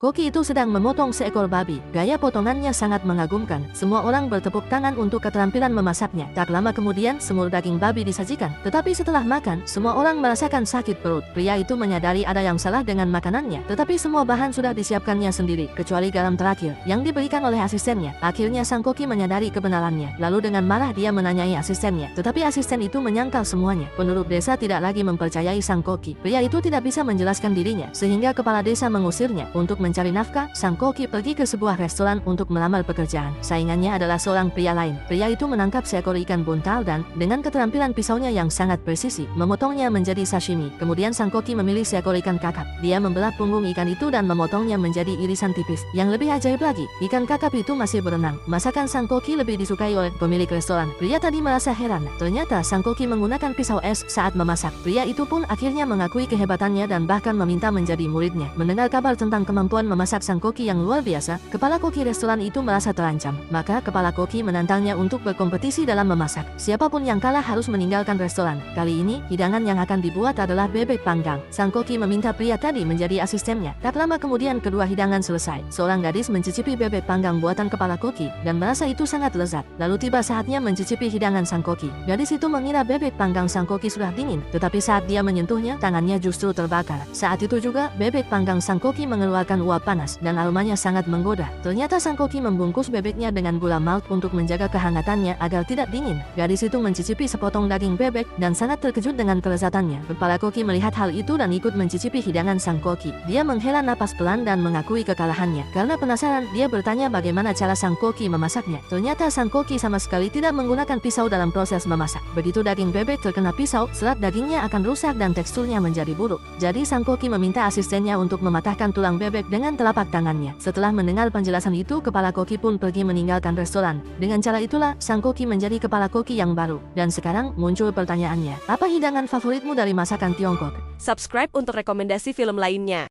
Koki itu sedang memotong seekor babi. Gaya potongannya sangat mengagumkan. Semua orang bertepuk tangan untuk keterampilan memasaknya. Tak lama kemudian, semur daging babi disajikan. Tetapi setelah makan, semua orang merasakan sakit perut. Pria itu menyadari ada yang salah dengan makanannya. Tetapi semua bahan sudah disiapkannya sendiri, kecuali garam terakhir yang diberikan oleh asistennya. Akhirnya sang koki menyadari kebenarannya. Lalu dengan marah dia menanyai asistennya. Tetapi asisten itu menyangkal semuanya. Penduduk desa tidak lagi mempercayai sang koki. Pria itu tidak bisa menjelaskan dirinya, sehingga kepala desa mengusirnya. Untuk mencari nafkah, sang koki pergi ke sebuah restoran untuk melamar pekerjaan. Saingannya adalah seorang pria lain. Pria itu menangkap seekor ikan buntal dan, dengan keterampilan pisaunya yang sangat presisi, memotongnya menjadi sashimi. Kemudian sang koki memilih seekor ikan kakap. Dia membelah punggung ikan itu dan memotongnya menjadi irisan tipis. Yang lebih ajaib lagi, ikan kakap itu masih berenang. Masakan sang koki lebih disukai oleh pemilik restoran. Pria tadi merasa heran. Ternyata sang koki menggunakan pisau es saat memasak. Pria itu pun akhirnya mengakui kehebatannya dan bahkan meminta menjadi muridnya. Mendengar kabar tentang kemampuan memasak sang koki yang luar biasa, kepala koki restoran itu merasa terancam. Maka kepala koki menantangnya untuk berkompetisi dalam memasak. Siapapun yang kalah harus meninggalkan restoran. Kali ini, hidangan yang akan dibuat adalah bebek panggang. Sang koki meminta pria tadi menjadi asistennya. Tak lama kemudian kedua hidangan selesai. Seorang gadis mencicipi bebek panggang buatan kepala koki dan merasa itu sangat lezat. Lalu tiba saatnya mencicipi hidangan sang koki. Gadis itu mengira bebek panggang sang koki sudah dingin, tetapi saat dia menyentuhnya, tangannya justru terbakar. Saat itu juga, bebek panggang sang koki mengeluarkan uap panas dan aromanya sangat menggoda. Ternyata sang koki membungkus bebeknya dengan gula malt untuk menjaga kehangatannya agar tidak dingin. Gadis itu mencicipi sepotong daging bebek dan sangat terkejut dengan kelezatannya. Kepala koki melihat hal itu dan ikut mencicipi hidangan sang koki. Dia menghela napas pelan dan mengakui kekalahannya. Karena penasaran, dia bertanya bagaimana cara sang koki memasaknya. Ternyata sang koki sama sekali tidak menggunakan pisau dalam proses memasak. Begitu daging bebek terkena pisau, serat dagingnya akan rusak dan teksturnya menjadi buruk. Jadi sang koki meminta asistennya untuk mematahkan tulang bebek dengan telapak tangannya. Setelah mendengar penjelasan itu, kepala koki pun pergi meninggalkan restoran. Dengan cara itulah, sang koki menjadi kepala koki yang baru. Dan sekarang muncul pertanyaannya, apa hidangan favoritmu dari masakan Tiongkok? Subscribe untuk rekomendasi film lainnya.